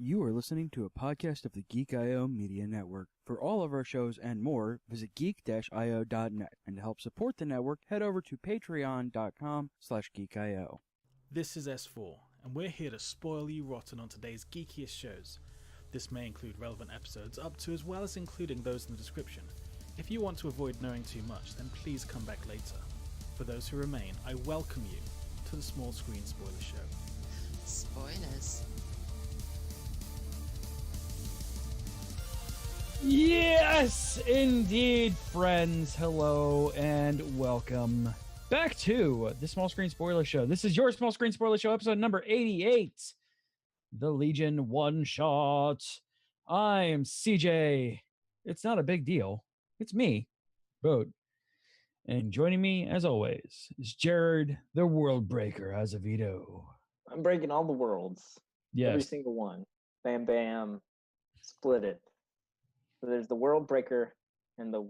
You are listening to a podcast of the Geek.io Media Network. For all of our shows and more, visit geek-io.net. And to help support the network, head over to patreon.com/geekio. This is S4, and we're here to spoil you rotten on today's geekiest shows. This may include relevant episodes up to as well as including those in the description. If you want to avoid knowing too much, then please come back later. For those who remain, I welcome you to the Small Screen Spoiler Show. Spoilers. Yes, indeed, friends. Hello and welcome back to the Small Screen Spoiler Show. This is your Small Screen Spoiler Show, episode number 88, the Legion One Shot. I'm CJ. It's not a big deal. It's me, Boat. And joining me, as always, is Jared, the World Breaker Azevedo. I'm breaking all the worlds. Yes. Every single one. Bam, bam. Split it. So there's the World Breaker and the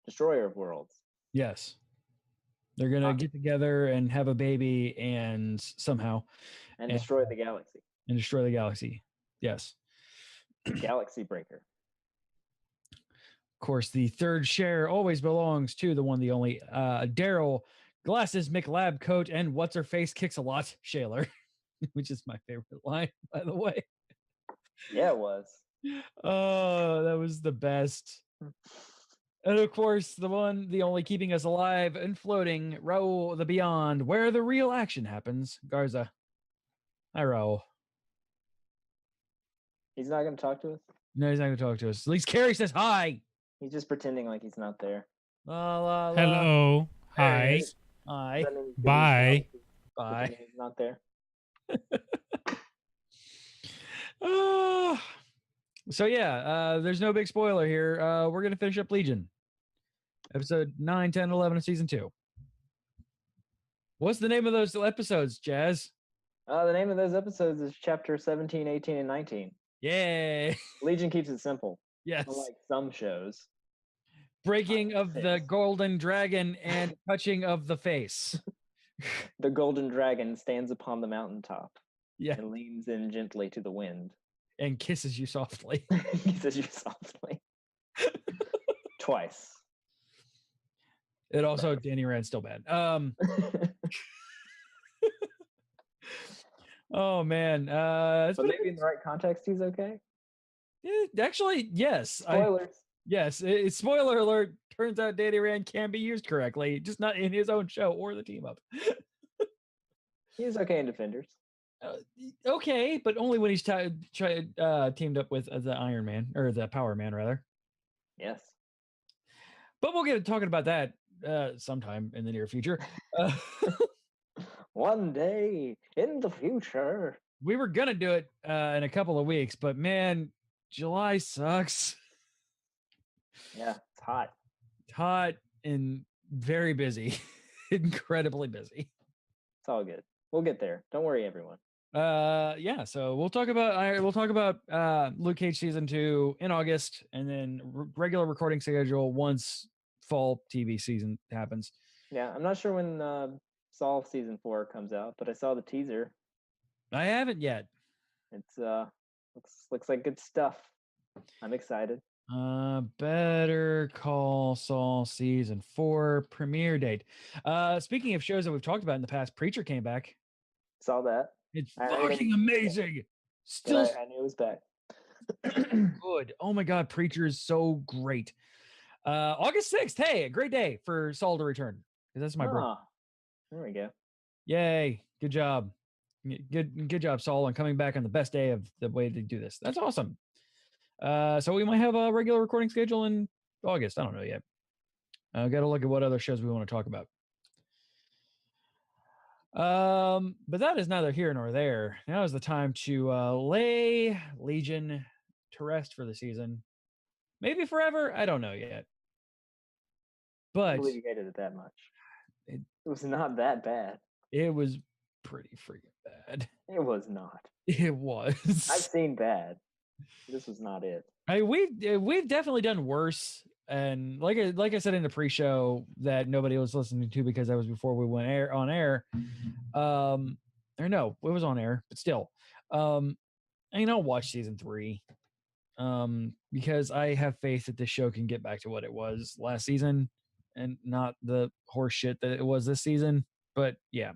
Destroyer of Worlds. Yes. They're going to get together and have a baby and somehow... And destroy the galaxy. And destroy the galaxy. Yes. Galaxy Breaker. Of course, the third share always belongs to the one, the only, Daryl, Glasses, McLab Coat, and What's-Her-Face Kicks a Lot, Shaler, which is my favorite line, by the way. Yeah, it was. Oh, that was the best. And of course, the one, the only keeping us alive and floating, Raul the Beyond, where the real action happens, Garza. Hi, Raul. He's not going to talk to us? No, he's not going to talk to us. At least Carrie says hi. He's just pretending like he's not there. La, la, la. Hello. Hi. Hi. Bye. Bye. He's not there. So yeah, there's no big spoiler here. We're going to finish up Legion. Episode 9, 10, 11 of season 2. What's the name of those episodes, Jazz? The name of those episodes is chapter 17, 18, and 19. Yay. Legion keeps it simple. Yes. Unlike some shows. Breaking of the golden dragon and touching of the face. The golden dragon stands upon the mountaintop. Yeah. And leans in gently to the wind. And kisses you softly. Kisses you softly. Twice. It also, Danny Rand's still bad. Oh, man. But maybe in the right context, he's okay? Actually, yes. Spoilers. Yes. Spoiler alert. Turns out Danny Rand can be used correctly, just not in his own show or the team up. He's okay in Defenders. Okay, but only when he's teamed up with the Iron Man, or the Power Man, rather. Yes. But we'll get to talking about that sometime in the near future. One day in the future. We were going to do it in a couple of weeks, but man, July sucks. Yeah, it's hot. It's hot and very busy. Incredibly busy. It's all good. We'll get there. Don't worry, everyone. Yeah, so we'll talk about Luke Cage season 2 in August, and then regular recording schedule once fall TV season happens. Yeah, I'm not sure when Saul season 4 comes out, but I saw the teaser. I haven't yet. It's looks like good stuff. I'm excited. Better Call Saul season 4 premiere date. Speaking of shows that we've talked about in the past, Preacher came back. Saw that. It's fucking amazing. Still, I knew it was back. Good. Oh my God, Preacher is so great. August 6th. Hey, a great day for Saul to return, because that's my birthday. There we go. Yay! Good job. Good job, Saul, on coming back on the best day of the way to do this. That's awesome. So we might have a regular recording schedule in August. I don't know yet. Got to look at what other shows we want to talk about. But that is neither here nor there. Now is the time to lay Legion to rest for the season. Maybe forever. I don't know yet. But I believe you hated it that much. It was not that bad. It was pretty freaking bad. It was not. It was. I've seen bad. This was not it. We've definitely done worse, and like I said in the pre-show that nobody was listening to because that was before we went on air. Or no, it was on air, but still. I'll watch season 3. Because I have faith that this show can get back to what it was last season and not the horse shit that it was this season. But yeah.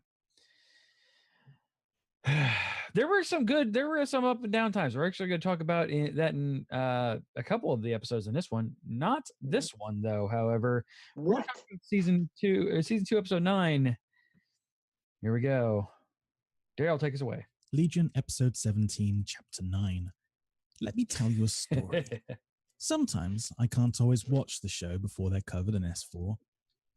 There were some up and down times. We're actually going to talk about that in a couple of the episodes in this one. Not this one though. However, we're talking about season 2, episode 9. Here we go. Daryl, take us away. Legion, episode 17, chapter 9. Let me tell you a story. Sometimes I can't always watch the show before they're covered in S4.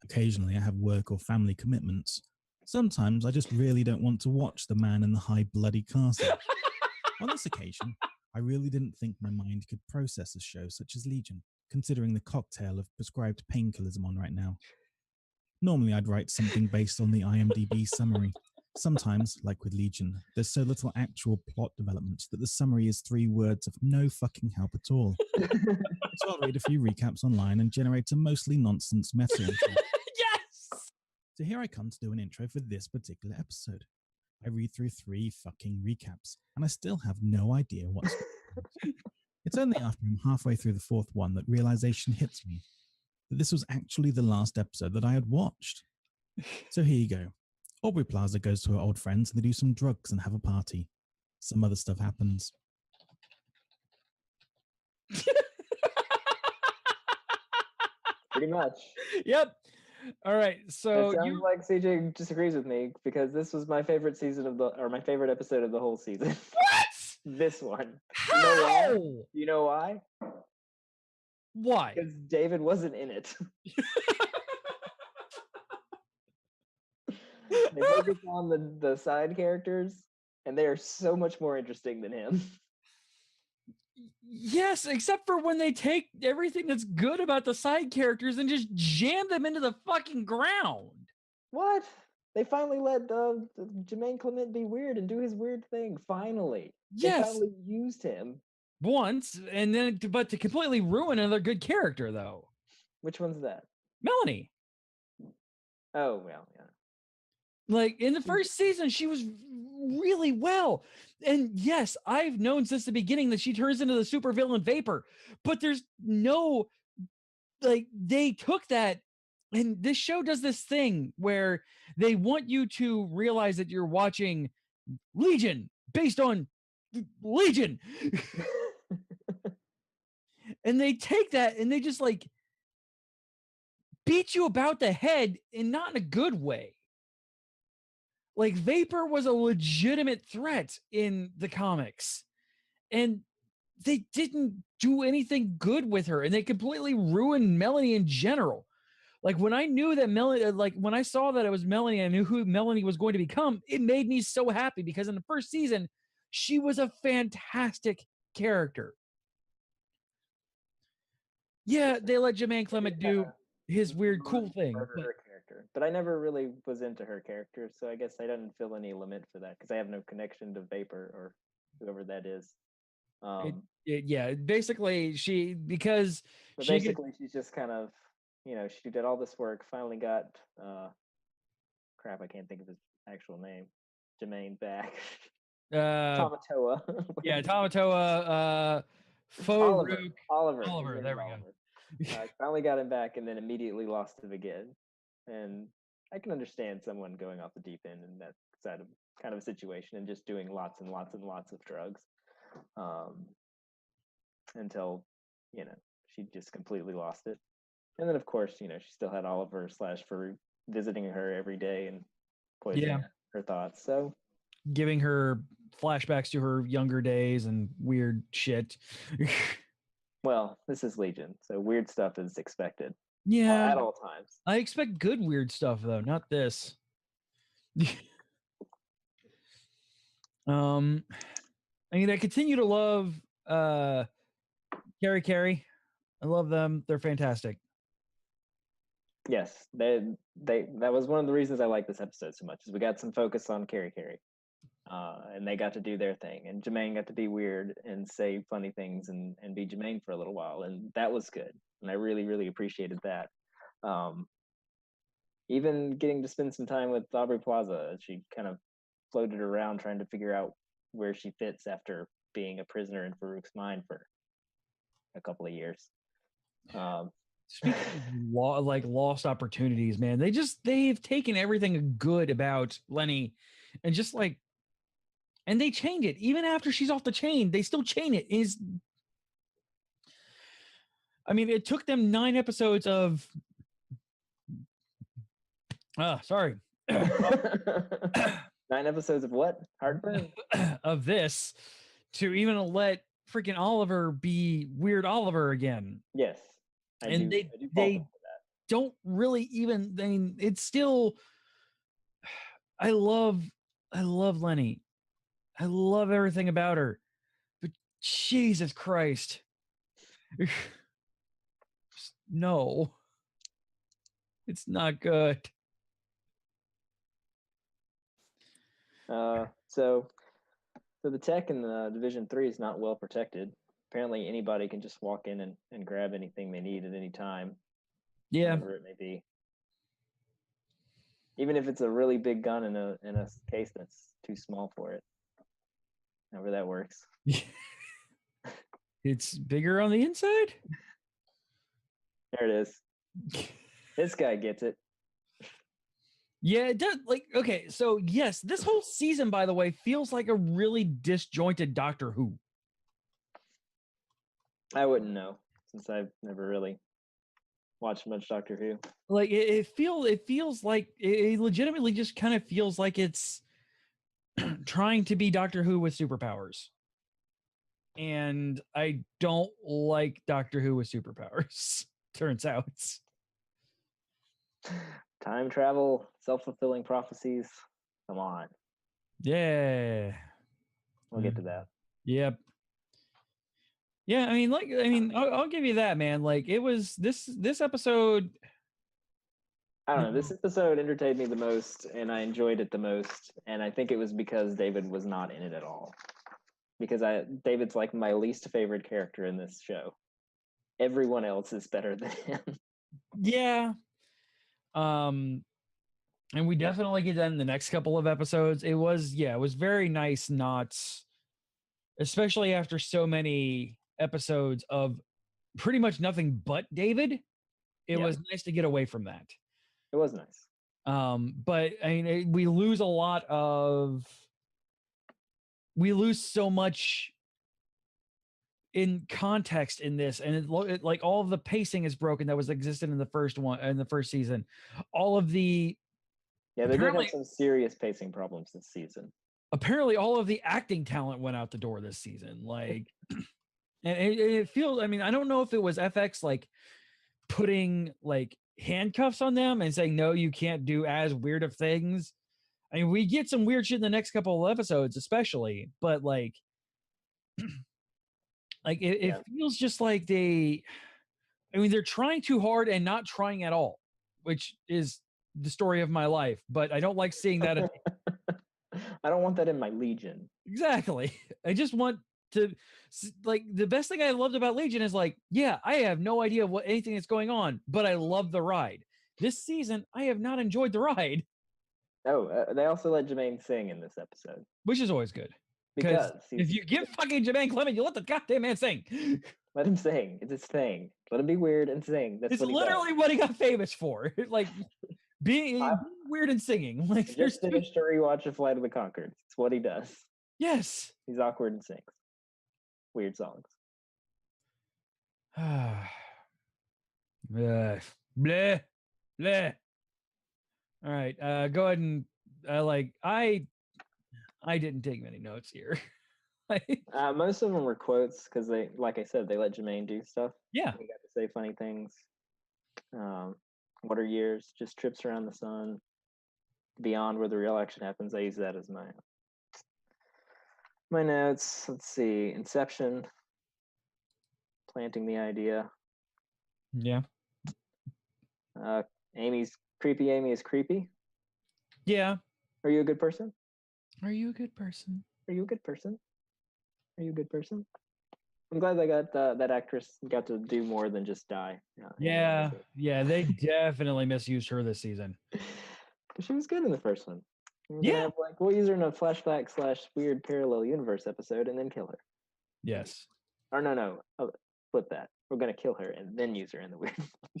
Occasionally I have work or family commitments. Sometimes I just really don't want to watch The Man in the High Bloody Castle. On this occasion, I really didn't think my mind could process a show such as Legion, considering the cocktail of prescribed painkillers I'm on right now. Normally I'd write something based on the IMDb summary. Sometimes, like with Legion, there's so little actual plot development that the summary is 3 words of no fucking help at all. So I'll read a few recaps online and generate a mostly nonsense meta intro. Yes! So here I come to do an intro for this particular episode. I read through 3 fucking recaps, and I still have no idea what's going on. It's only after I'm halfway through the 4th one that realization hits me that this was actually the last episode that I had watched. So here you go. Aubrey Plaza goes to her old friends and they do some drugs and have a party. Some other stuff happens. Pretty much. Yep. All right. So It sounds like CJ disagrees with me because this was my favorite my favorite episode of the whole season. What? This one. How? You know why? Why? Because David wasn't in it. They focus on the side characters, and they are so much more interesting than him. Yes, except for when they take everything that's good about the side characters and just jam them into the fucking ground. What? They finally let Jermaine Clement be weird and do his weird thing. Finally. Yes. They finally used him. Once, and then, but to completely ruin another good character, though. Which one's that? Melanie. Oh, well, yeah. Like, in the first season, she was really well. And yes, I've known since the beginning that she turns into the supervillain Vapor. But there's no, like, they took that, and this show does this thing where they want you to realize that you're watching Legion based on Legion. And they take that and they just, like, beat you about the head, and not in a good way. Like, Vapor was a legitimate threat in the comics, and they didn't do anything good with her, and they completely ruined Melanie in general. Like, when I knew that Melanie, like, when I saw that it was Melanie, I knew who Melanie was going to become, it made me so happy, because in the first season, she was a fantastic character. Yeah, they let Jermaine Clement do his weird, cool thing. But I never really was into her character, so I guess I didn't feel any limit for that because I have no connection to Vapor or whoever that is. Yeah, basically she's just kind of, she did all this work, finally got crap, I can't think of his actual name. Jermaine back. Tamatoa. Yeah, Tamatoa. Oliver. There we go. I finally got him back and then immediately lost him again. And I can understand someone going off the deep end in that kind of a situation and just doing lots and lots and lots of drugs until, she just completely lost it. And then, of course, she still had Oliver / Farouk visiting her every day and poisoning her thoughts. So giving her flashbacks to her younger days and weird shit. Well, this is Legion, so weird stuff is expected. Yeah, at all times. I expect good weird stuff though, not this. I continue to love Carrie. I love them. They're fantastic. Yes, that was one of the reasons I like this episode so much, is we got some focus on Carrie. And they got to do their thing, and Jermaine got to be weird and say funny things and be Jermaine for a little while, and that was good. And I really, really appreciated that. Even getting to spend some time with Aubrey Plaza, she kind of floated around trying to figure out where she fits after being a prisoner in Farouk's mind for a couple of years. Speaking of lost opportunities, man, they've taken everything good about Lenny and just and they change it. Even after she's off the chain, they still chain it. It took them 9 episodes of sorry. 9 episodes of what? Heartburn? Of this to even let freaking Oliver be Weird Oliver again. Yes. They don't really even, it's still, I love Lenny. I love everything about her, but Jesus Christ. No, it's not good. So the tech in the Division 3 is not well protected. Apparently anybody can just walk in and grab anything they need at any time. Yeah. Whatever it may be. Even if it's a really big gun in a case that's too small for it. However that works. It's bigger on the inside? There it is. This guy gets it. Yeah, it does. Okay, so yes, this whole season, by the way, feels like a really disjointed Doctor Who. I wouldn't know, since I've never really watched much Doctor Who. It feels like it legitimately just kind of feels like it's trying to be Doctor Who with superpowers. And I don't like Doctor Who with superpowers, turns out. Time travel, self-fulfilling prophecies. Come on. Yeah. We'll get to that. Yep. Yeah, I'll give you that, man. It was this episode. I don't know. This episode entertained me the most, and I enjoyed it the most. And I think it was because David was not in it at all. Because David's my least favorite character in this show. Everyone else is better than him. Yeah. And we definitely get that in the next couple of episodes. It was very nice not, especially after so many episodes of pretty much nothing but David. It was nice to get away from that. It was nice. But we lose so much in context in this, and it all of the pacing is broken that was existed in the first season. All of the they did have some serious pacing problems this season. Apparently all of the acting talent went out the door this season. And it feels, I don't know if it was FX putting handcuffs on them and saying, no, you can't do as weird of things. We get some weird shit in the next couple of episodes, especially, but it feels just like they're trying too hard and not trying at all, which is the story of my life, but I don't like seeing that. I don't want that in my Legion. Exactly. I just want to the best thing I loved about Legion is I have no idea what anything that's going on, but I love the ride. This season, I have not enjoyed the ride. Oh, they also let Jermaine sing in this episode, which is always good. Because if you give fucking Jermaine Clement, you let the goddamn man sing. Let him sing. It's his thing. Let him be weird and sing. That's literally what he got famous for. Being weird and singing. Just finished a rewatch of Flight of the Conchords. It's what he does. Yes. He's awkward and sings weird songs. Bleh. Bleh. Bleh. All right. Go ahead and I didn't take many notes here. Most of them were quotes because they, like I said, they let Jermaine do stuff. Yeah. He got to say funny things. What are years? Just trips around the sun. Beyond where the real action happens. I use that as my notes. Let's see. Inception. Planting the idea. Yeah. Amy is creepy. Yeah. Are you a good person? Are you a good person? Are you a good person? Are you a good person? I'm glad they got that actress got to do more than just die. Yeah, they definitely misused her this season. She was good in the first one. Yeah, we'll use her in a flashback / weird parallel universe episode and then kill her. Yes. Or no. Flip that. We're gonna kill her and then use her in the weird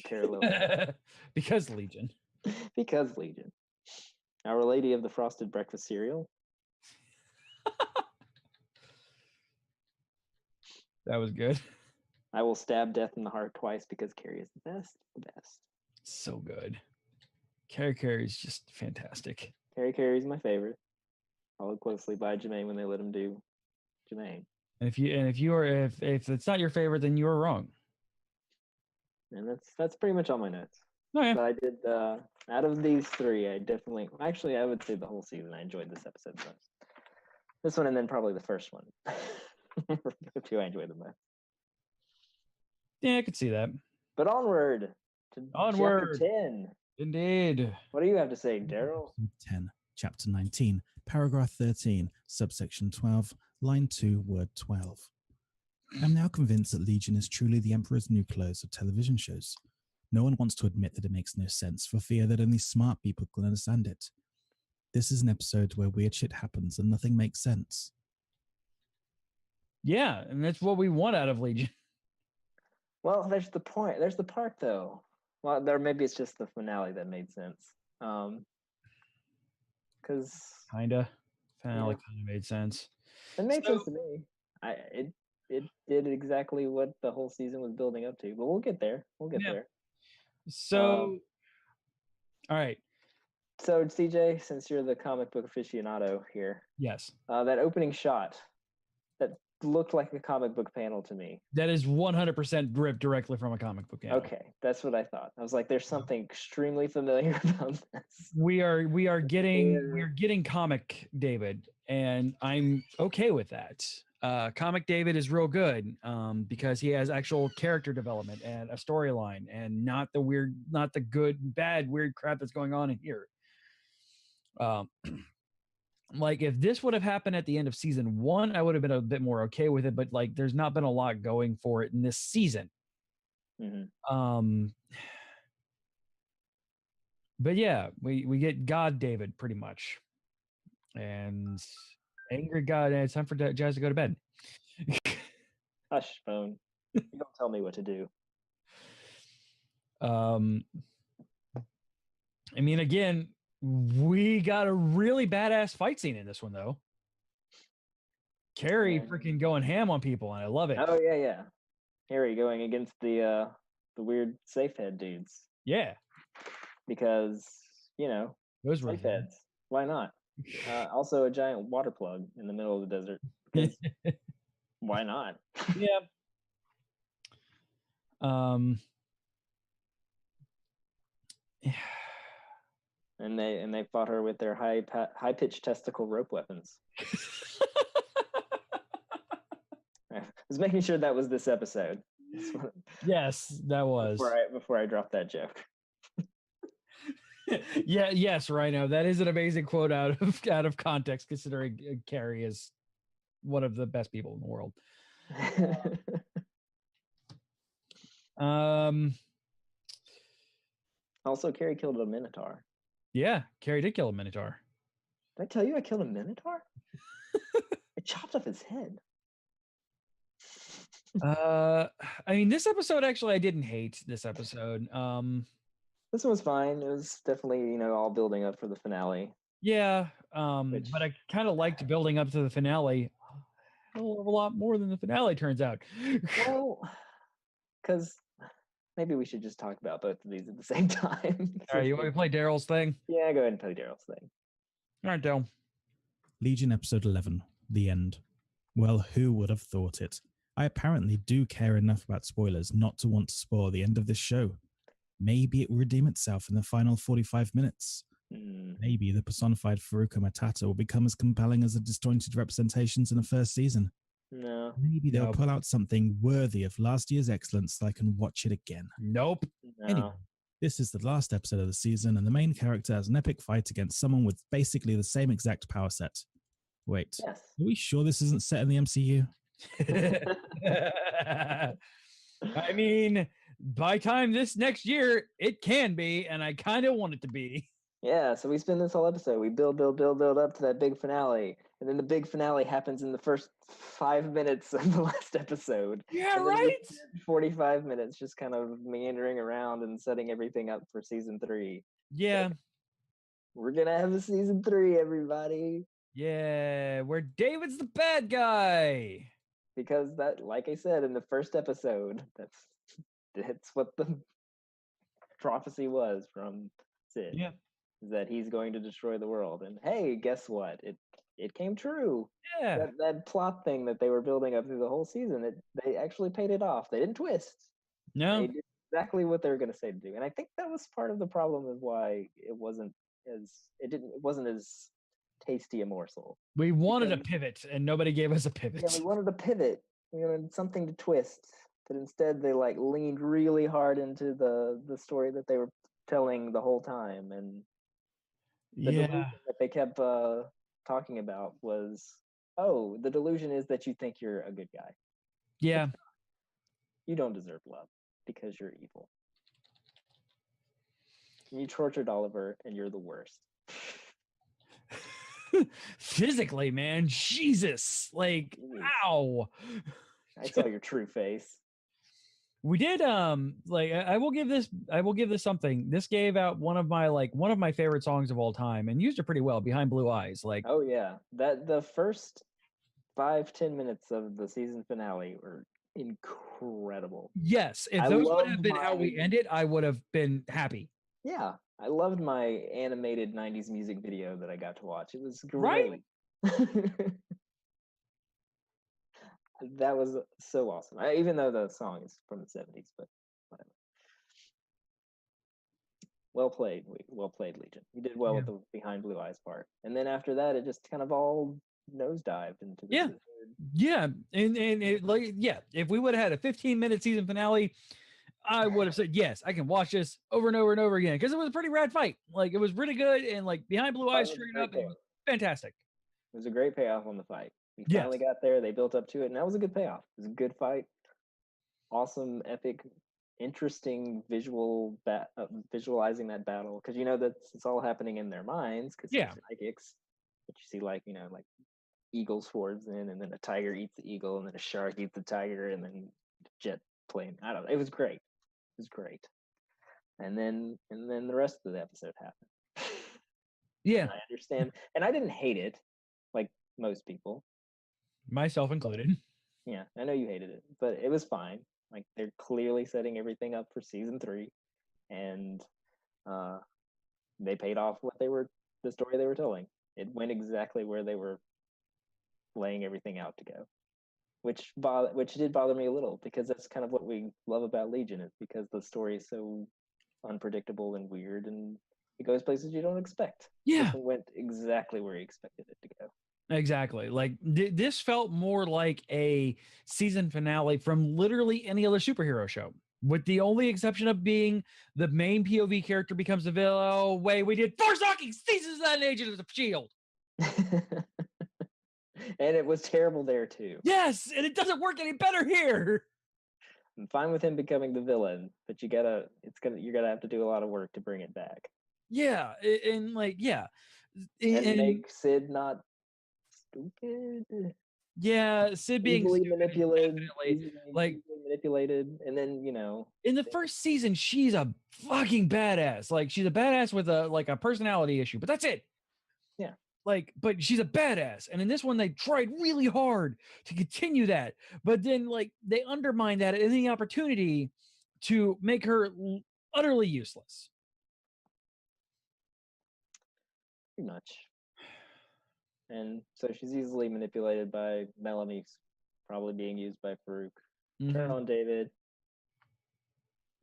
parallel. Because Legion. Because Legion. Our Lady of the Frosted Breakfast Cereal. That was good. I will stab death in the heart twice because Carrie is the best. The best. So good. Carrie is just fantastic. Carrie's my favorite. Followed closely by Jermaine when they let him do Jermaine. And if it's not your favorite, then you are wrong. And that's pretty much all my notes. Oh yeah. But I did out of these three, I would say the whole season I enjoyed this episode the most. This one and then probably the first one. The two I enjoyed the most. Yeah, I could see that. But onward to Onward. chapter 10. Indeed. What do you have to say, Daryl? 10, chapter 19, paragraph 13, subsection 12, line 2, word 12. I'm now convinced that Legion is truly the Emperor's new clothes of television shows. No one wants to admit that it makes no sense for fear that only smart people can understand it. This is an episode where weird shit happens and nothing makes sense. Yeah, and that's what we want out of Legion. Well, there's the point. There's the part, though. Well, maybe it's just the finale that made sense. Because Finale kind of made sense. it made sense to me. It did exactly what the whole season was building up to. But we'll get there. We'll get there. So, all right. So, CJ, since you're the comic book aficionado here, Yes. That opening shot that looked like a comic book panel to me. That is 100% ripped directly from a comic book panel. Okay, that's what I thought. I was like, there's something extremely familiar about this. We are getting comic David, and I'm okay with that. Comic David is real good because he has actual character development and a storyline, and not the bad weird crap that's going on in here. Like if this would have happened at the end of season 1, I would have been a bit more okay with it, but like there's not been a lot going for it in this season. Mm-hmm. But yeah, we get God David pretty much, and angry God, and it's time for Jazz to go to bed. Hush, phone. You don't tell me what to do. I mean, again, we got a really badass fight scene in this one, though. Carrie freaking going ham on people, and I love it. Oh yeah. Harry going against the weird safe head dudes. Yeah, because those were safe heads. Why not? Also, a giant water plug in the middle of the desert. Because why not? Yeah. And they fought her with their high pitched testicle rope weapons. I was making sure that was this episode. Yes, that was. Before I dropped that joke. Yeah. Yes, Rhino. That is an amazing quote out of context, considering Carrie is one of the best people in the world. Also, Carrie killed a minotaur. Yeah, Carrie did kill a minotaur. Did I tell you I killed a minotaur? I chopped off his head. I mean, this episode actually, I didn't hate this episode. This one was fine. It was definitely, all building up for the finale. Yeah, but I kind of liked building up to the finale a lot more than the finale turns out. Well, because maybe we should just talk about both of these at the same time. All right, you want me to play Daryl's thing? Yeah, go ahead and play Daryl's thing. All right, Daryl. Legion episode 11, the end. Well, who would have thought it? I apparently do care enough about spoilers not to want to spoil the end of this show. Maybe it will redeem itself in the final 45 minutes. Maybe the personified Furuka Matata will become as compelling as the disjointed representations in the first season. No. Maybe they'll pull out something worthy of last year's excellence so I can watch it again. Nope. No. Anyway, this is the last episode of the season, and the main character has an epic fight against someone with basically the same exact power set. Wait, Yes. Are we sure this isn't set in the MCU? I mean, by time this next year, it can be, and I kind of want it to be. Yeah, so we spend this whole episode, we build up to that big finale, And then the big finale happens in the first 5 minutes of the last episode. Yeah, And then right? 45 minutes just kind of meandering around and setting everything up for season 3. Yeah. We're gonna have a season 3, everybody. Yeah, where David's the bad guy. Because that, like I said in the first episode, that's what the prophecy was from Sid. Yeah. That he's going to destroy the world. And hey, guess what? It came true. Yeah. That plot thing that they were building up through the whole season, they actually paid it off. They didn't twist. No. They did exactly what they were going to say to do. And I think that was part of the problem of why it wasn't as tasty a morsel. We wanted a pivot, and nobody gave us a pivot. Yeah, we wanted a pivot. We wanted something to twist. But instead, they like leaned really hard into the story that they were telling the whole time. And the delusion that they kept talking about was, oh, the delusion is that you think you're a good guy. Yeah. You don't deserve love because you're evil. You tortured Oliver, and you're the worst. Physically, man, Jesus, like, ow. I saw your true face. We did like I will give this something. This gave out one of my favorite songs of all time and used it pretty well, Behind Blue Eyes. Like, oh yeah, that the first 5-10 minutes of the season finale were incredible. Yes, if those would have been how we ended, I would have been happy. Yeah, I loved my animated 90s music video that I got to watch. It was great. Right? That was so awesome. Even though the song is from the 70s, but whatever. Well played, Legion. You did well with the Behind Blue Eyes part. And then after that, it just kind of all nosedived into the Yeah, and it, like, yeah, if we would have had a 15-minute season finale, I would have said, yes, I can watch this over and over and over again, because it was a pretty rad fight. Like, it was really good, and like Behind Blue Eyes straight up, it was fantastic. It was a great payoff on the fight. We finally got there. They built up to it, and that was a good payoff. It was a good fight. Awesome, epic, interesting visualizing that battle, because you know that it's all happening in their minds, because they're psychics. But you see, like, you know, like eagles swords in, and then a tiger eats the eagle, and then a shark eats the tiger, and then jet plane. I don't know. It was great. It was great. And then the rest of the episode happened. Yeah, and I understand, and I didn't hate it like most people, myself included. Yeah, I know you hated it, but it was fine. Like, they're clearly setting everything up for season 3, and they paid off the story they were telling. It went exactly where they were laying everything out to go, which did bother me a little, because that's kind of what we love about Legion, is because the story is so unpredictable and weird, and it goes places you don't expect. Yeah, it went exactly where you expected it to go. Exactly. Like, this felt more like a season finale from literally any other superhero show, with the only exception of being the main POV character becomes the villain. Oh, wait, we did 4 fucking seasons of that Agent of the Shield. And it was terrible there too. Yes, and it doesn't work any better here. I'm fine with him becoming the villain, but you're gonna have to do a lot of work to bring it back. Yeah, and like, yeah. And make Sid not stupid. Yeah, Sid being easily manipulated, and then, you know, in the first season, she's a fucking badass. Like, she's a badass with a personality issue, but that's it. Yeah. Like, but she's a badass. And in this one, they tried really hard to continue that, but then, like, they undermined that in the opportunity to make her utterly useless. Pretty much. And so she's easily manipulated by Melanie, probably being used by Farouk. Mm-hmm. Turn on David.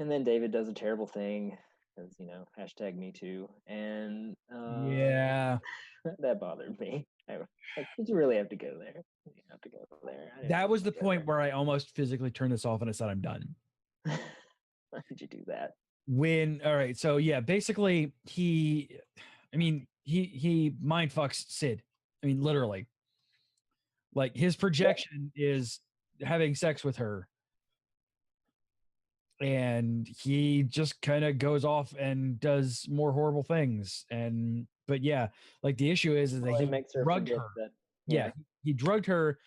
And then David does a terrible thing, because, you know, #MeToo. And yeah, that bothered me. Did you really have to go there? You have to go there. That was the point where I almost physically turned this off and I said, I'm done. Why did you do that? All right, so yeah, basically he mind fucks Sid. I mean, literally. Like, his projection is having sex with her, and he just kind of goes off and does more horrible things. But yeah, like, the issue is that he makes her drugged forget her. that Yeah, he drugged her,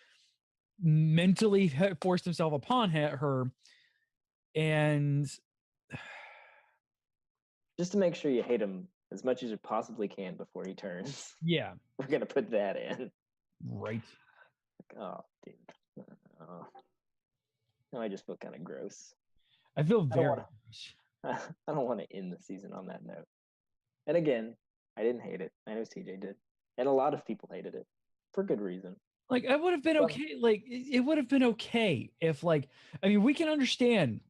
mentally forced himself upon her, and just to make sure you hate him as much as you possibly can before he turns. yeah, We're gonna put that in. right. Oh, dude. Oh. Now I just feel kind of gross. I feel I don't very. wanna- I don't want to end the season on that note. And again, I didn't hate it. I know TJ did, and a lot of people hated it for good reason. Like, I would have been okay. Like, it would have been okay if, like, I mean, we can understand.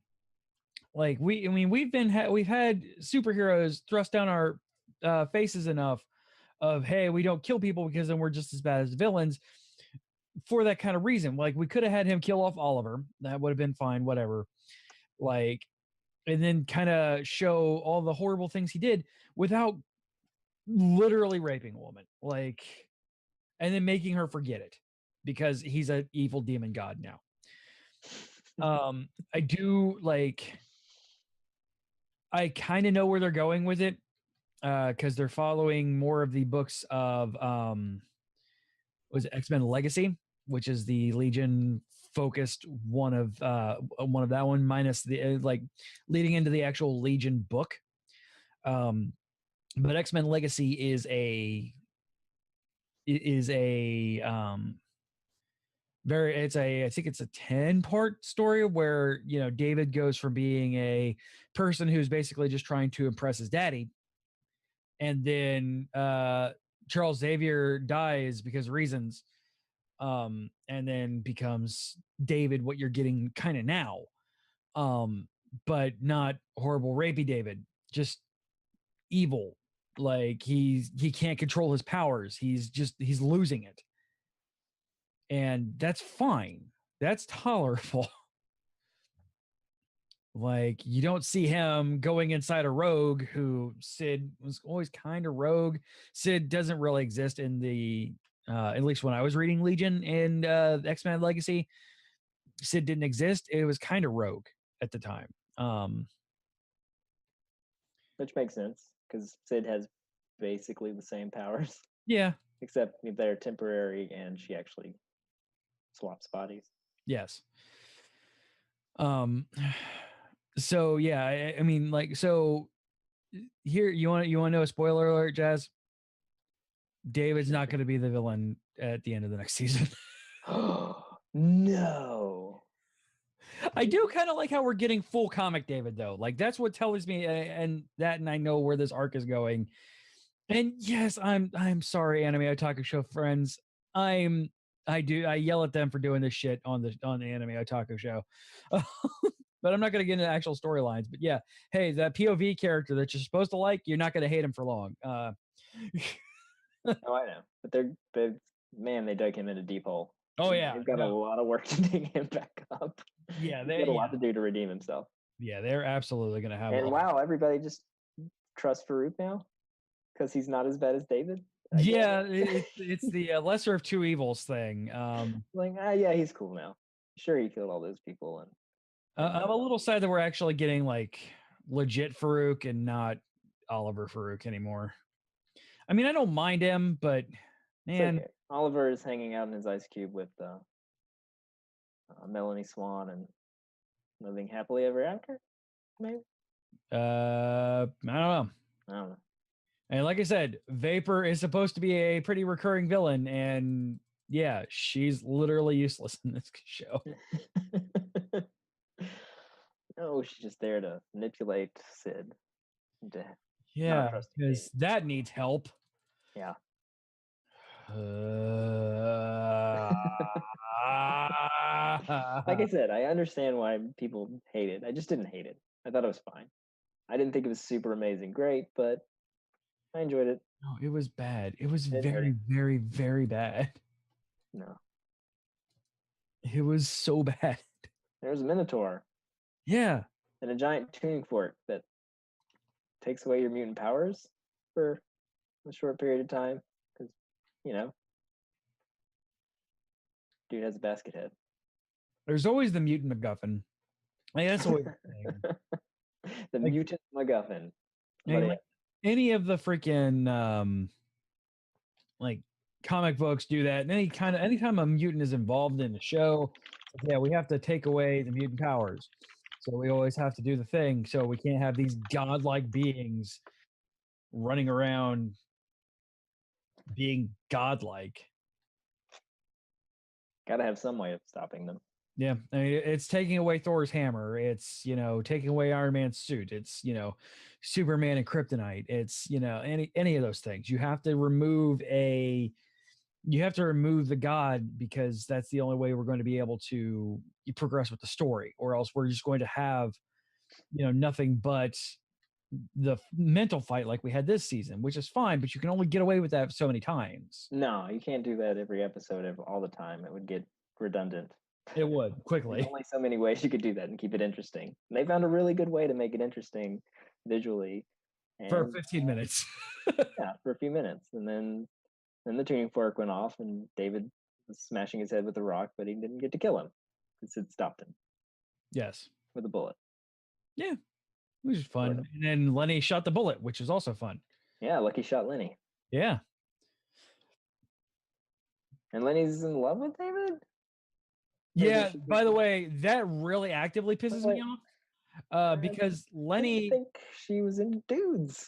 Like, we've had superheroes thrust down our faces enough of, hey, we don't kill people because then we're just as bad as the villains for that kind of reason. Like, we could have had him kill off Oliver. That would have been fine, whatever. Like, and then kind of show all the horrible things he did without literally raping a woman. Like, and then making her forget it because he's an evil demon god now. I do like, I kind of know where they're going with it because they're following more of the books of was it X-Men Legacy, which is the Legion focused one of that one, minus the like leading into the actual Legion book. But X-Men Legacy is a I think it's a 10-part story where, you know, David goes from being a person who's basically just trying to impress his daddy, and then Charles Xavier dies because of reasons, and then becomes David, what you're getting kind of now, but not horrible rapey David, just evil. Like, he can't control his powers. He's losing it. And that's fine. That's tolerable. Like, you don't see him going inside a rogue who Sid was always kind of rogue. Sid doesn't really exist in the, at least when I was reading Legion and X-Men Legacy, Sid didn't exist. It was kind of rogue at the time. Which makes sense because Sid has basically the same powers. Yeah. Except they're temporary and she actually swaps bodies. Yes. So yeah, I mean, like, so here, you want to know a spoiler alert, Jazz? David's not going to be the villain at the end of the next season. No. I do kind of like how we're getting full comic David though. Like, that's what tells me, and I know where this arc is going. And yes, I'm sorry, Anime Otaku Show friends. I yell at them for doing this shit on the Anime Otaku Show. But I'm not going to get into actual storylines. But yeah, hey, that POV character that you're supposed to like, you're not going to hate him for long. Oh, I know. But they dug him in a deep hole. Oh yeah, they've got a lot of work to dig him back up. Yeah, He's got a lot to do to redeem himself. Yeah, they're absolutely going to have. And wow, everybody just trusts Farouk now because he's not as bad as David. Yeah, it's the lesser of two evils thing. Yeah, he's cool now. Sure, he killed all those people, and I'm a little sad that we're actually getting like legit Farouk and not Oliver Farouk anymore. I mean, I don't mind him, but man, okay. Oliver is hanging out in his ice cube with Melanie Swan and living happily ever after. Maybe. I don't know. And like I said, Vapor is supposed to be a pretty recurring villain, and yeah, she's literally useless in this show. No, she's just there to manipulate Sid. Yeah, because that needs help. Yeah. Like I said, I understand why people hate it. I just didn't hate it. I thought it was fine. I didn't think it was super amazing great, but I enjoyed it. No, it was bad. It was very, very, very bad. No. It was so bad. There was a Minotaur. Yeah. And a giant tuning fork that takes away your mutant powers for a short period of time. Because, dude has a basket head. There's always the mutant MacGuffin. Like, that's always the thing. The mutant MacGuffin. Any of the freaking like comic books do that, and anytime a mutant is involved in the show, yeah, we have to take away the mutant powers. So we always have to do the thing. So we can't have these godlike beings running around being godlike. Gotta have some way of stopping them. Yeah, I mean, it's taking away Thor's hammer. It's, taking away Iron Man's suit. It's, Superman and kryptonite. It's, any of those things. You have to remove the god, because that's the only way we're going to be able to progress with the story, or else we're just going to have, nothing but the mental fight like we had this season, which is fine, but you can only get away with that so many times. No, you can't do that every episode all the time. It would get redundant. It would quickly. There's only so many ways you could do that and keep it interesting. And they found a really good way to make it interesting visually. For 15 minutes. Yeah, for a few minutes. And then the tuning fork went off and David was smashing his head with a rock, but he didn't get to kill him because it stopped him. Yes. With a bullet. Yeah. Which is fun. And then Lenny shot the bullet, which is also fun. Yeah, Lucky shot Lenny. Yeah. And Lenny's in love with David? Yeah, by the way, that really actively pisses me off. Because Lenny... I think she was in dudes.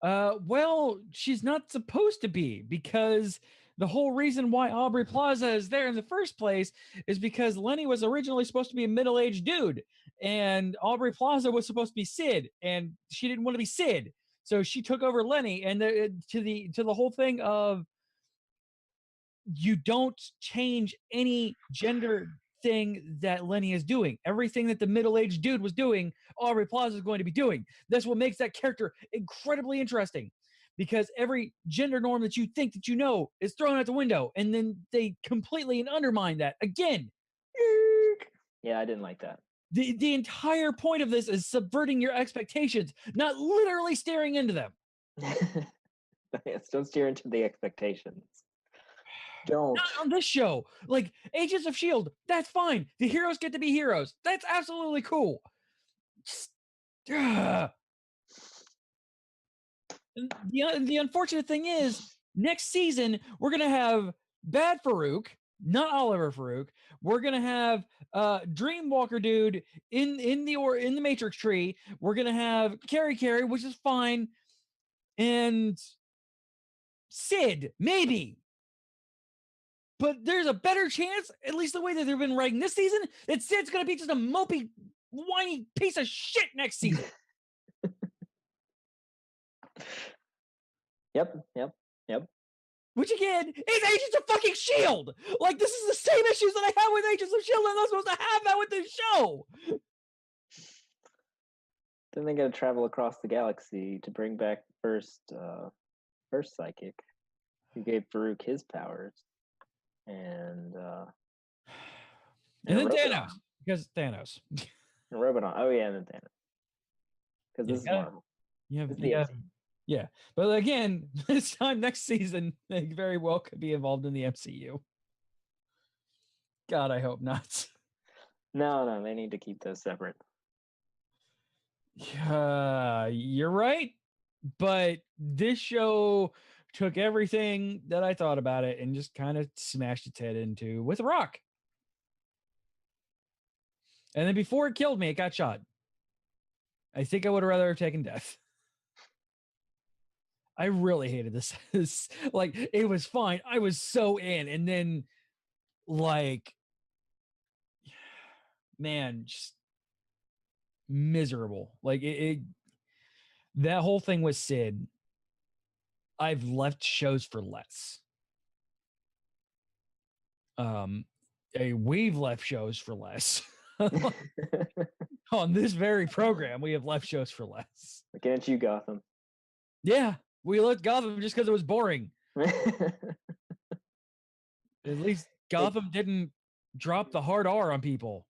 Well, she's not supposed to be, because the whole reason why Aubrey Plaza is there in the first place is because Lenny was originally supposed to be a middle-aged dude, and Aubrey Plaza was supposed to be Sid, and she didn't want to be Sid, so she took over Lenny. And to the whole thing of, you don't change any gender thing that Lenny is doing. Everything that the middle-aged dude was doing, Aubrey Plaza is going to be doing. That's what makes that character incredibly interesting, because every gender norm that you think that is thrown out the window, and then they completely undermine that again. Yeah, I didn't like that. The entire point of this is subverting your expectations, not literally staring into them. Yes, don't steer into the expectations. Don't. Not on this show. Like, Agents of S.H.I.E.L.D., that's fine. The heroes get to be heroes. That's absolutely cool. The unfortunate thing is, next season, we're going to have Bad Farouk, not Oliver Farouk. We're going to have Dreamwalker dude in the Matrix tree. We're going to have Carrie, which is fine. And Sid, maybe. But there's a better chance, at least the way that they've been writing this season, that Sid's going to be just a mopey, whiny piece of shit next season. Yep. Which again is Agents of fucking S.H.I.E.L.D. Like, this is the same issues that I have with Agents of S.H.I.E.L.D. I'm not supposed to have that with this show. Then they got to travel across the galaxy to bring back first psychic, who gave Farouk his powers. And then Thanos, because Thanos. And Robot. Oh yeah, and then Thanos. Because this is Marvel. Yeah. But again, this time next season, they very well could be involved in the MCU. God, I hope not. No, they need to keep those separate. You're right. But this show took everything that I thought about it and just kind of smashed its head into with a rock. And then before it killed me, it got shot. I think I would have rather have taken death. I really hated this. Like, it was fine. I was so in. And then, like, man, just miserable. Like, that whole thing with Sid, I've left shows for less. We've left shows for less. On this very program, we have left shows for less. Looking at you, Gotham. Yeah, we left Gotham just because it was boring. At least Gotham didn't drop the hard R on people.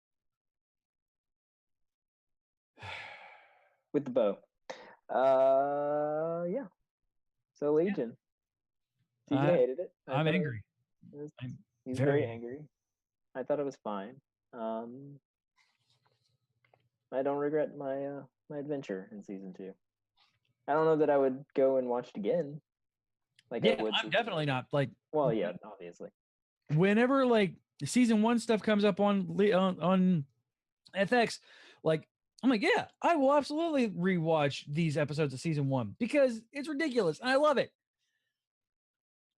With the bow. Yeah. So Legion. TJ hated it. I'm angry. He's very angry. I thought it was fine. I don't regret my adventure in season 2. I don't know that I would go and watch it again, Like Yeah, I would. I'm definitely not. Like, Well, yeah, obviously. whenever like season 1 stuff comes up on FX, like I'm like, yeah, I will absolutely rewatch these episodes of season 1 because it's ridiculous and I love it.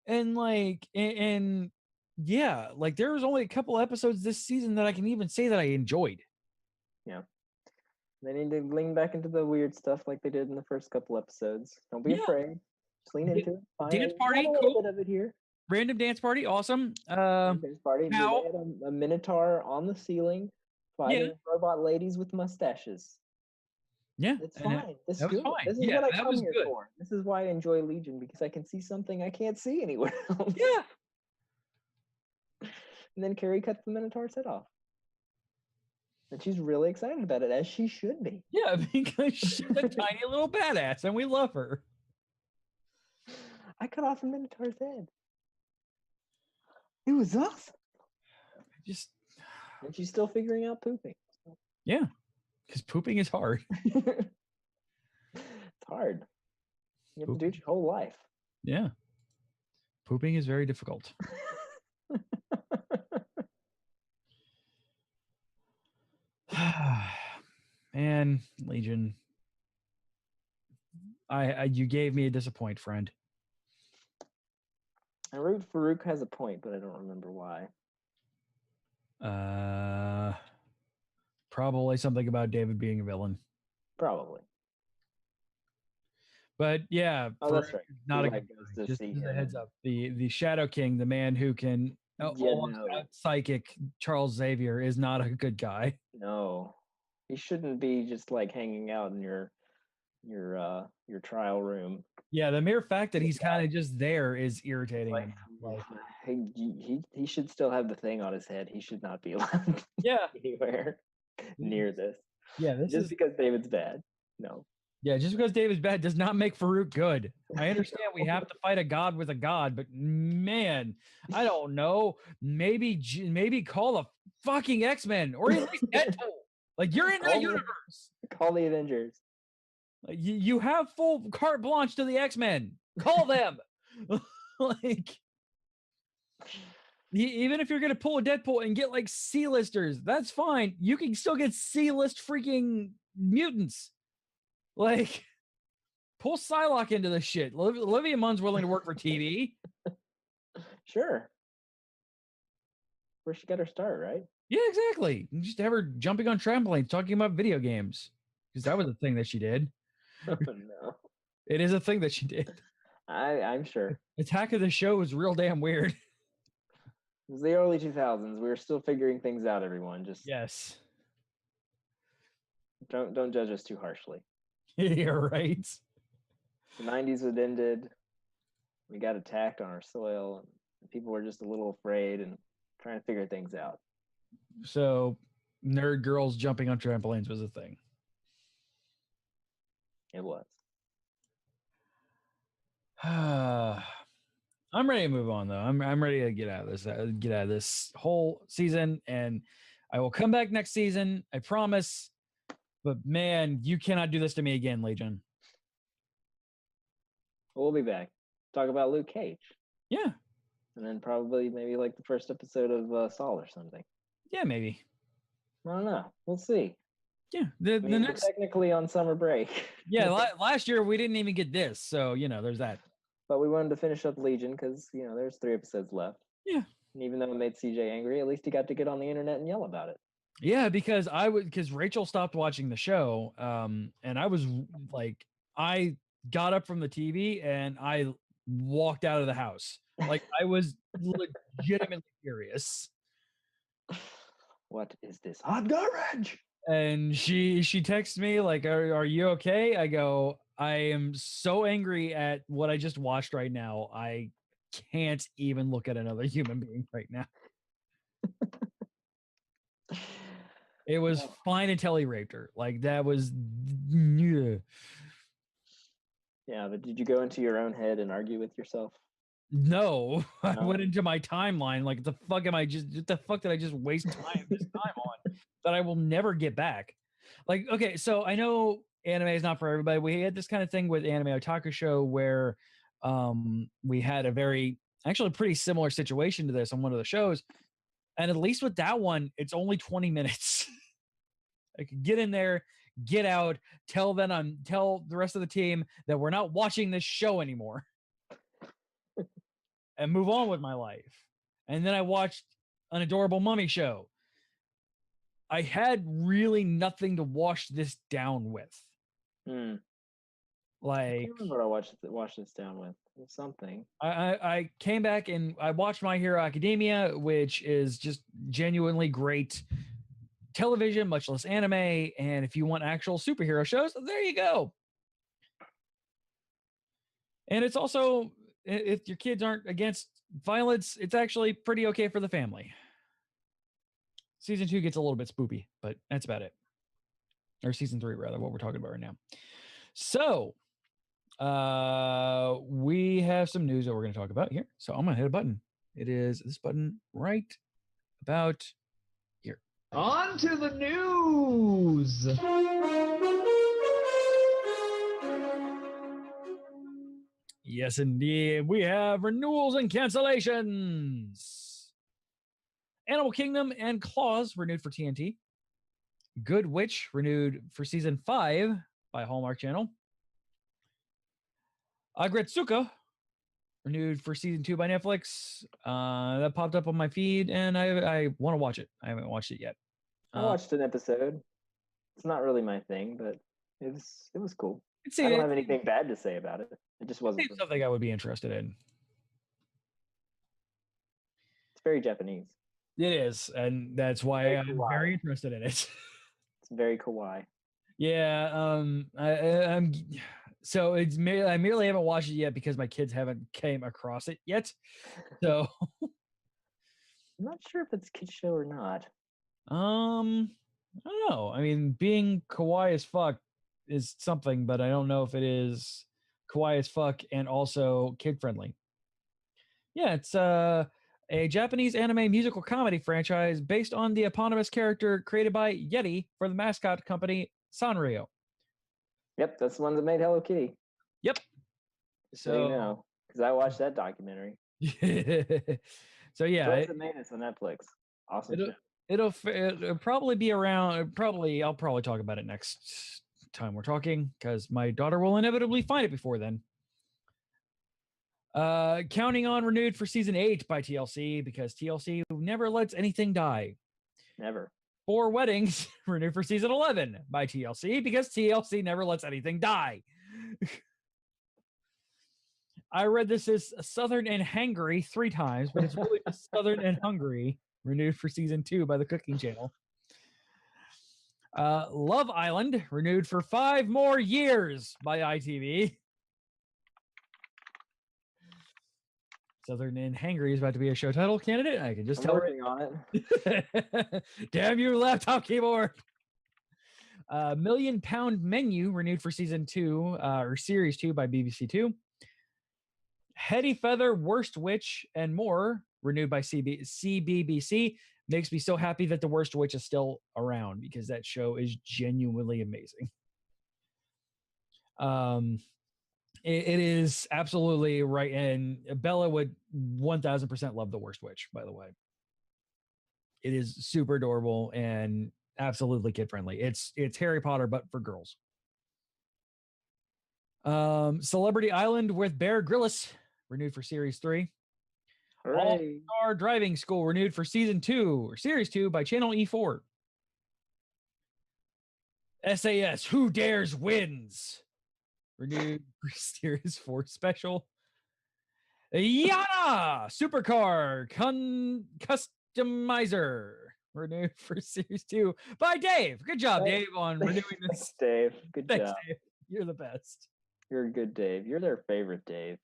And like, and yeah, like there was only a couple episodes this season that I can even say that I enjoyed. Yeah. They need to lean back into the weird stuff like they did in the first couple episodes. Don't be Yeah. afraid. Just lean into it. Fine. Dance We party, got a little cool. bit of it here. Random dance party, awesome. Dance party. now- They had a minotaur on the ceiling fighting robot ladies with mustaches. Yeah, It's and fine. This that is was good. fine. This is Yeah, what I that come was here good. for. This is why I enjoy Legion, because I can see something I can't see anywhere else. Yeah, And then Carrie cuts the Minotaur's head off. And she's really excited about it, as she should be. yeah, because she's a tiny little badass, and we love her. I cut off a Minotaur's head. It was awesome. Just And she's still figuring out pooping. yeah, because pooping is hard. It's hard. You have to do it your whole life. Yeah, pooping is very difficult. Man, Legion, I you gave me a disappoint, friend. And Farouk has a point, but I don't remember why. Probably something about David being a villain. Probably. But yeah, Oh, that's Farouk right. is not He, a like, good goes guy. to Just see as a him heads and- up, the Shadow King, the man who can almost out psychic Charles Xavier, is not a good guy. No. He shouldn't be just like hanging out in your trial room. Yeah, the mere fact that he's kind of just there is irritating. Like, he should still have the thing on his head. He should not be allowed Yeah, anywhere near this. yeah, this Just is because David's bad. No. yeah. Just because David's bad does not make Farouk good. I understand we have to fight a god with a god, but man, I don't know. Maybe call the fucking X-Men or at least Deadpool. Like you're in that Call the- universe. Call the Avengers. Like, you have full carte blanche to the X-Men. Call them. Like, even if you're gonna pull a Deadpool and get like C-listers, that's fine. You can still get C-list freaking mutants. Like, pull Psylocke into this shit. Olivia Munn's willing to work for TV. Sure. Where she got her start, right? Yeah, exactly. You just have her jumping on trampolines, talking about video games, because that was a thing that she did. Oh, no. It is a thing that she did. I'm sure. Attack of the Show was real damn weird. It was the early 2000s. We were still figuring things out, everyone. Just Yes. don't judge us too harshly. Yeah, right. The 90s had ended. We got attacked on our soil, and people were just a little afraid and trying to figure things out. So, nerd girls jumping on trampolines was a thing. It was. I'm ready to move on though. I'm ready to get out of this whole season, and I will come back next season. I promise. But man, you cannot do this to me again, Legion. We'll be back. Talk about Luke Cage. Yeah, And then probably maybe like the first episode of Saul or something. yeah, maybe. I don't know. We'll see. Yeah, I mean, the we're next. technically on summer break. Yeah, last year we didn't even get this, so there's that. But we wanted to finish up Legion because there's 3 episodes left. Yeah. And even though it made CJ angry, at least he got to get on the internet and yell about it. Yeah, because Rachel stopped watching the show, and I was like, I got up from the TV and I walked out of the house. Like I was legitimately furious. What is this hot garbage? And she texts me like, are you okay? I go, I am so angry at what I just watched right now. I can't even look at another human being right now. It was fine until he raped her. Like that was yeah. Yeah, but did you go into your own head and argue with yourself? No, I No. went into my timeline. Like, what the fuck did I just waste this time on that I will never get back? Like, okay, so I know anime is not for everybody. We had this kind of thing with Anime Otaku Show where we had a actually pretty similar situation to this on one of the shows. And at least with that one, it's only 20 minutes. I could get in there, get out, tell the rest of the team that we're not watching this show anymore and move on with my life. And then I watched an adorable mummy show. I had really nothing to wash this down with. I can't remember what I watched this down with. It was something. I came back and I watched My Hero Academia, which is just genuinely great television, much less anime. And if you want actual superhero shows, there you go. And it's also, if your kids aren't against violence, it's actually pretty okay for the family. Season 2 gets a little bit spoopy, but that's about it. Or season 3, rather, what we're talking about right now. So, we have some news that we're going to talk about here. So I'm going to hit a button. It is this button right about here. On to the news. Yes, indeed. We have renewals and cancellations. Animal Kingdom and Claws renewed for TNT. Good Witch renewed for season 5 by Hallmark Channel. Aggretsuko renewed for season 2 by Netflix. That popped up on my feed, and I want to watch it. I haven't watched it yet. I watched an episode. It's not really my thing, but it was cool. I don't have anything bad to say about it. It just wasn't something I would be interested in. It's very Japanese. It is, and that's why I'm very interested in it. It's very kawaii. Yeah, I'm. So I merely haven't watched it yet because my kids haven't came across it yet. So I'm not sure if it's a kid show or not. I don't know. I mean, being kawaii as fuck is something, but I don't know if it is kawaii as fuck and also kid friendly. Yeah, it's a Japanese anime musical comedy franchise based on the eponymous character created by Yeti for the mascot company Sanrio. Yep, that's the one that made Hello Kitty. Yep. So you know, because I watched that documentary. So yeah, it made it on Netflix. Awesome. It'll probably be around. I'll probably talk about it next time we're talking because my daughter will inevitably find it before then. Counting on renewed for season 8 by TLC because TLC never lets anything die. Never. 4 Weddings renewed for season 11 by TLC because TLC never lets anything die. I read this as Southern and Hungry 3 times, but it's really just Southern and Hungry renewed for season 2 by the Cooking Channel. Love Island renewed for 5 more years by ITV. Southern and Hangry is about to be a show title candidate. I can just tell. Working on it. Damn you, laptop keyboard. £1 Million Menu renewed for season 2 or series 2 by BBC 2. Hetty Feather, Worst Witch, and more renewed by CBBC. Makes me so happy that the Worst Witch is still around because that show is genuinely amazing. It is absolutely right, and Bella would 1000% love the Worst Witch, by the way. It is super adorable and absolutely kid friendly. It's Harry Potter but for girls. Celebrity Island with Bear Grylls renewed for series 3. All-Star Driving School renewed for season 2 or series 2 by Channel E4. SAS Who Dares Wins renewed for series 4 special. Yianna Supercar Customiser renewed for series 2 by Dave. Good job, Dave, on renewing this. Thanks, Dave. Good Thanks, job. Dave. You're the best. You're a good Dave. You're their favorite Dave.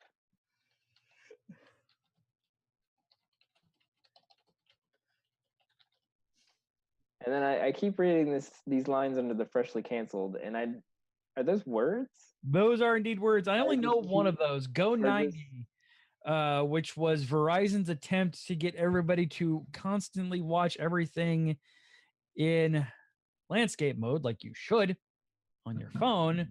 And then I keep reading these lines under the freshly canceled, and are those words? Those are indeed words. I only know one of those. Go 90, which was Verizon's attempt to get everybody to constantly watch everything in landscape mode, like you should on your phone.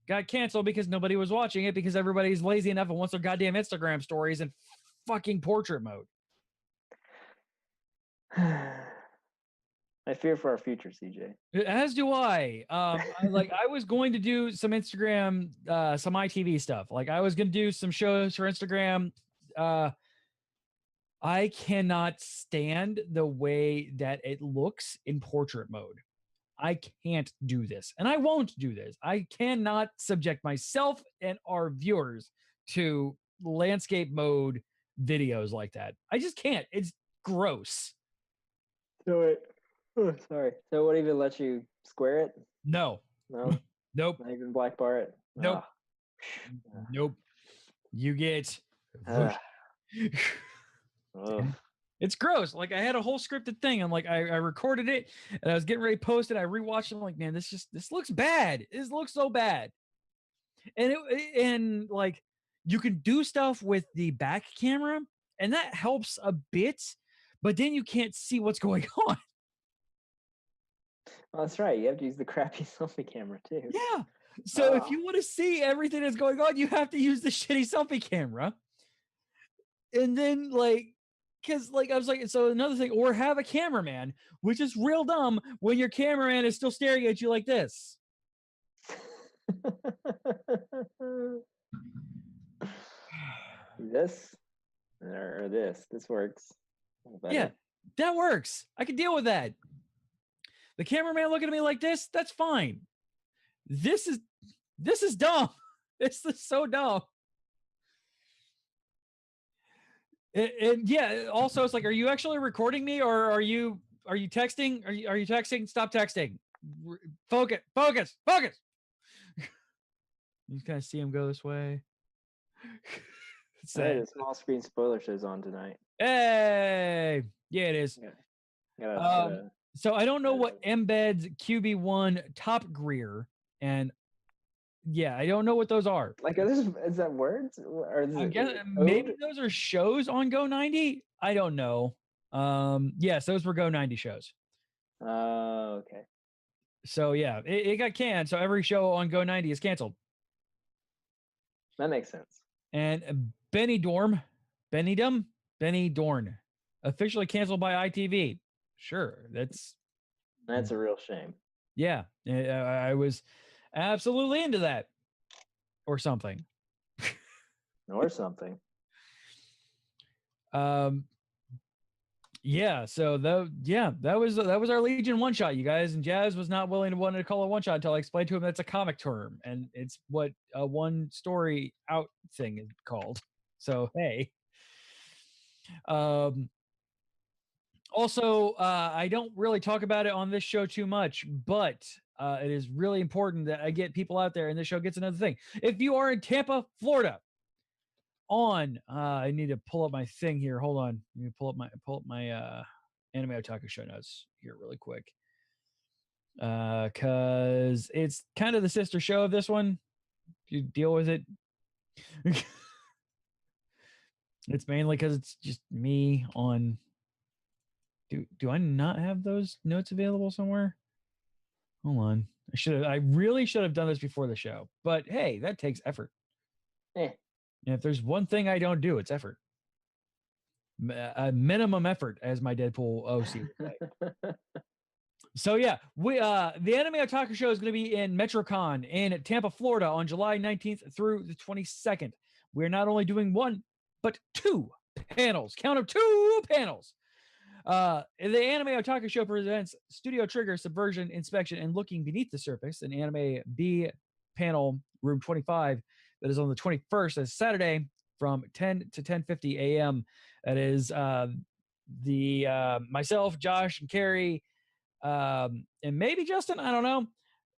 got canceled because nobody was watching it because everybody's lazy enough and wants their goddamn Instagram stories in fucking portrait mode. I fear for our future, CJ. As do I. I was going to do some Instagram, some ITV stuff. Like I was going to do some shows for Instagram. I cannot stand the way that it looks in portrait mode. I can't do this, and I won't do this. I cannot subject myself and our viewers to landscape mode videos like that. I just can't. It's gross. So it. Oh, sorry. So what even lets you square it? No. No. Nope. Not even black bar it. Nope. Nope. You get. It's gross. Like I had a whole scripted thing. I'm like, I recorded it and I was getting ready to post it. I rewatched it. I'm like, man, this looks bad. This looks so bad. And like you can do stuff with the back camera and that helps a bit, but then you can't see what's going on. Well, that's right. You have to use the crappy selfie camera too. Yeah. So if you want to see everything that's going on, you have to use the shitty selfie camera. And then because I was like, so another thing, or have a cameraman, which is real dumb when your cameraman is still staring at you like this. This or this works. Yeah, that works. I can deal with that. The cameraman looking at me like this, that's fine. This is dumb. This is so dumb. And yeah, also it's like, are you actually recording me or are you texting? Are you texting? Stop texting. Focus. You kind of see him go this way. The small screen spoiler show's on tonight. Hey, yeah, it is. So I don't know what Embeds QB1 Top Grier and yeah, I don't know what those are. Like, is that words? Or is I guess maybe those are shows on Go 90. I don't know. Yes, those were Go 90 shows. Okay. So yeah, it got canned. So every show on Go 90 is canceled. That makes sense. And Benny Dorn, officially canceled by ITV. Sure, that's a real shame. Yeah, I was absolutely into that, or something. Yeah. So that was our Legion one shot, you guys. And Jazz was not willing to call it one shot until I explained to him that's a comic term, and it's what a one story out thing is called. So hey. Also, I don't really talk about it on this show too much, but it is really important that I get people out there, and this show gets another thing. If you are in Tampa, Florida, I need to pull up my thing here. Hold on. Let me pull up my Anime Otaku show notes here really quick. Because it's kind of the sister show of this one. You deal with it. It's mainly because it's just me on... Do I not have those notes available somewhere? Hold on. I really should have done this before the show. But hey, that takes effort. And if there's one thing I don't do, it's effort. A minimum effort, as my Deadpool OC would say. So yeah, the Anime Otaku show is going to be in MetroCon in Tampa, Florida on July 19th through the 22nd. We're not only doing one, but two panels. Count of two panels. The Anime Otaku Show presents Studio Trigger, Subversion, Inspection, and Looking Beneath the Surface, an Anime B panel, room 25, that is on the 21st, as Saturday, from 10 to 10:50 a.m. That is myself, Josh, and Carrie, and maybe Justin, I don't know,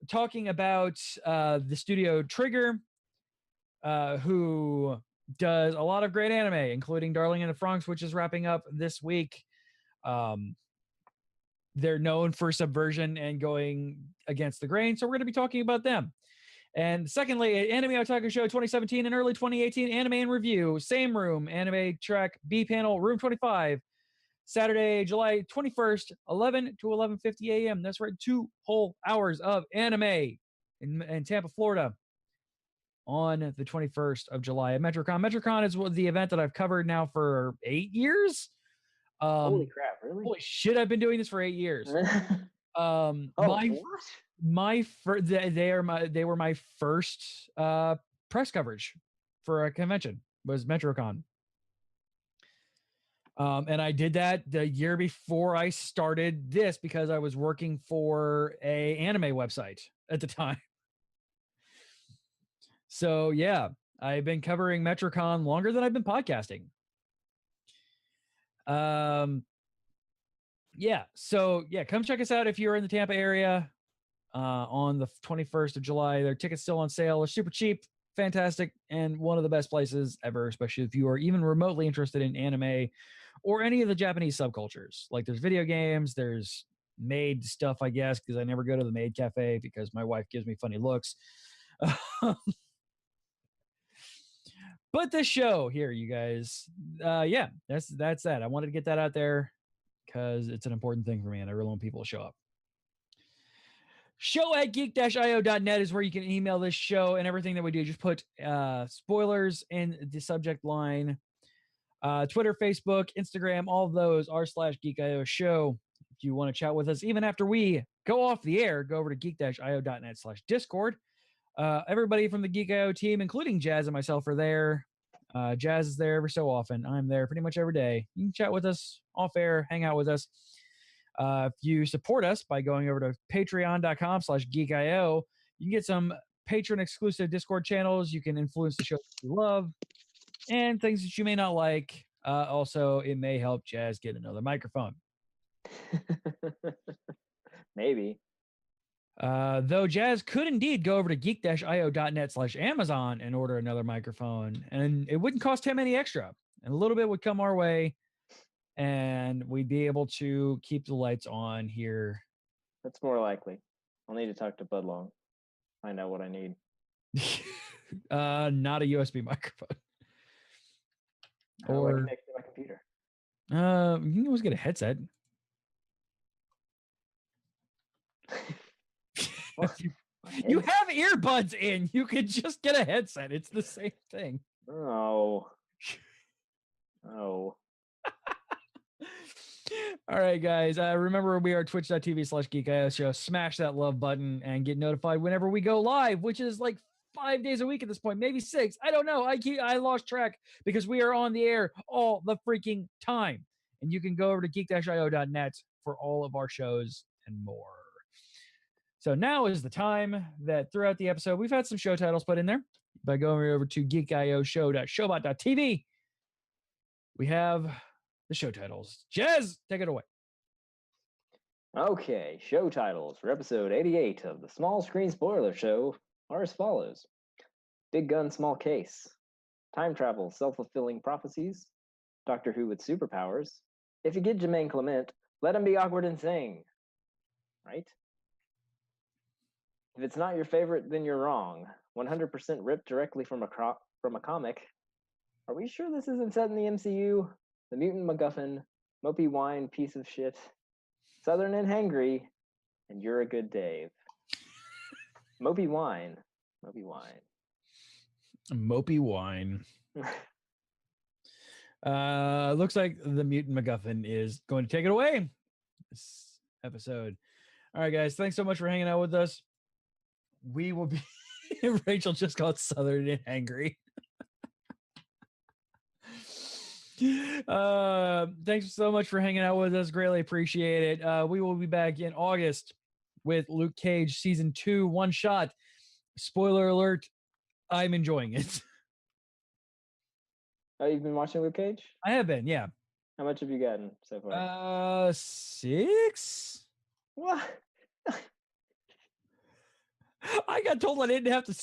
talking about the Studio Trigger, who does a lot of great anime, including Darling in the Franxx, which is wrapping up this week. They're known for subversion and going against the grain, so we're going to be talking about them. And secondly, Anime Otaku Show 2017 and early 2018 Anime in Review, same room, Anime Track B panel, room 25, Saturday, July 21st, 11 to 11:50 a.m. That's right, 2 whole hours of anime in Tampa, Florida. on the 21st of July at MetroCon. MetroCon is the event that I've covered now for 8 years. Holy crap! Really? Holy shit! I've been doing this for 8 years. Oh, what? They were my first press coverage for a convention was MetroCon. And I did that the year before I started this because I was working for a anime website at the time. So yeah, I've been covering MetroCon longer than I've been podcasting. Yeah. So yeah, come check us out if you're in the Tampa area on the 21st of July. Their tickets still on sale. They're super cheap, fantastic, and one of the best places ever, especially if you are even remotely interested in anime or any of the Japanese subcultures. Like there's video games, there's maid stuff, I guess, because I never go to the maid cafe because my wife gives me funny looks. But this show here, you guys, yeah, that's that. I wanted to get that out there because it's an important thing for me, and I really want people to show up. Show at geek-io.net is where you can email this show and everything that we do. Just put spoilers in the subject line. Twitter, Facebook, Instagram, all of those are /geek-io show. If you want to chat with us, even after we go off the air, go over to geek-io.net/discord. Everybody from the Geek.io team, including Jazz and myself, are there. Jazz is there every so often. I'm there pretty much every day. You can chat with us off air, hang out with us. If you support us by going over to patreon.com/geek.io, you can get some patron exclusive Discord channels. You can influence the show that you love and things that you may not like. Also, it may help Jazz get another microphone. Maybe. Though Jazz could indeed go over to geek-io.net/Amazon and order another microphone, and it wouldn't cost him any extra. And a little bit would come our way, and we'd be able to keep the lights on here. That's more likely. I'll need to talk to Budlong. Find out what I need. Not a USB microphone. Or connect to my computer. You can always get a headset. You have earbuds in. You could just get a headset. It's the same thing. Oh. All right, guys. Remember, we are twitch.tv/geekio show. Smash that love button and get notified whenever we go live, which is like 5 days a week at this point, maybe 6. I don't know. I lost track because we are on the air all the freaking time. And you can go over to geek-io.net for all of our shows and more. So now is the time that throughout the episode, we've had some show titles put in there by going over to geekioshow.showbot.tv. We have the show titles. Jez, take it away. Okay, show titles for episode 88 of the Small Screen Spoiler Show are as follows. Big Gun, Small Case. Time Travel, Self-Fulfilling Prophecies. Doctor Who with Superpowers. If you get Jermaine Clement, let him be awkward and sing. Right? If it's not your favorite, then you're wrong. 100% ripped directly from a comic. Are we sure this isn't set in the MCU? The Mutant MacGuffin, Mopey Wine, Piece of Shit, Southern and Hangry, and You're a Good Dave. Mopey Wine. Mopey Wine. Mopey Wine. Looks like the Mutant MacGuffin is going to take it away this episode. All right, guys. Thanks so much for hanging out with us. We will be... Rachel just called Southern and Hangry. Thanks so much for hanging out with us. Greatly appreciate it. We will be back in August with Luke Cage season 2 one shot. Spoiler alert, I'm enjoying it. Oh, you've been watching Luke Cage? I have been, yeah. How much have you gotten so far? 6. What? I got told I didn't have to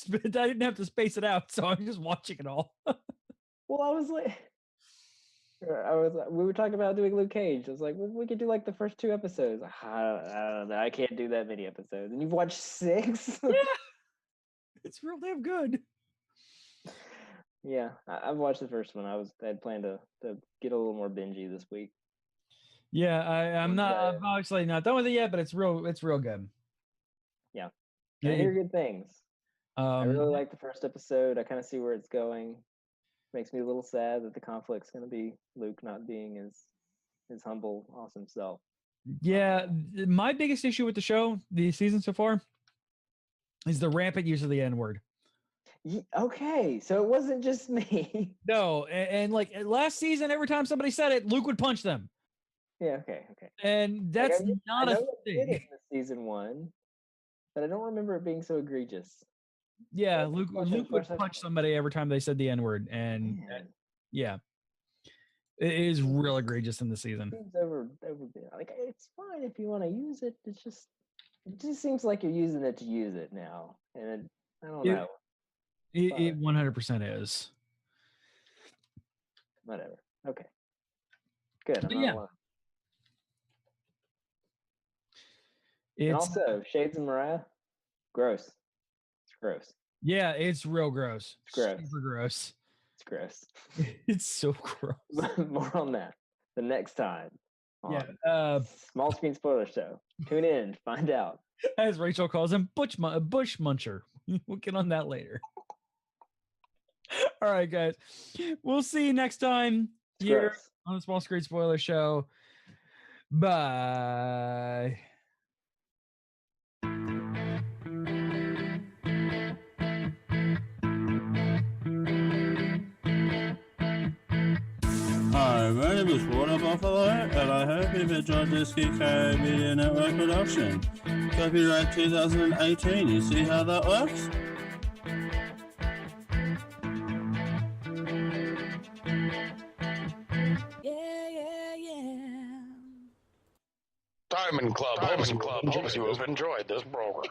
space it out, so I'm just watching it all. Well, we were talking about doing Luke Cage. I was like, well, we could do like the first 2 episodes. I don't know. I can't do that many episodes. And you've watched 6? Yeah. It's real damn good. Yeah, I've watched the first one. I had planned to get a little more bingey this week. Yeah, I'm obviously not done with it yet, but it's real good. Yeah. I hear good things. I really like the first episode. I kind of see where it's going. Makes me a little sad that the conflict's going to be Luke not being his humble, awesome self. Yeah, my biggest issue with the show, the season so far, is the rampant use of the N-word. Okay, so it wasn't just me. No, and like last season, every time somebody said it, Luke would punch them. Yeah, okay. And that's not a thing. Did it in season 1, but I don't remember it being so egregious. Yeah, Luke would punch somebody every time they said the N-word, and yeah, it is real egregious in the season. Seems over. Like, it's fine if you want to use it. It just seems like you're using it to use it now, and I don't know. It 100% is. Whatever. Okay. Good. I'm not alone. And also, Shades and Mariah, gross. It's gross. Yeah, it's real gross. It's gross. Super gross. It's gross. It's so gross. More on that the next time. Yeah. Small Screen Spoiler Show. Tune in, find out. As Rachel calls him, Bush Muncher. We'll get on that later. All right, guys. We'll see you next time here on the Small Screen Spoiler Show. Bye. Hi, my name is Warner Buffalo, and I hope you've enjoyed this Geek Media Network production. Copyright 2018, you see how that works? Diamond Club hopes you have enjoyed this program.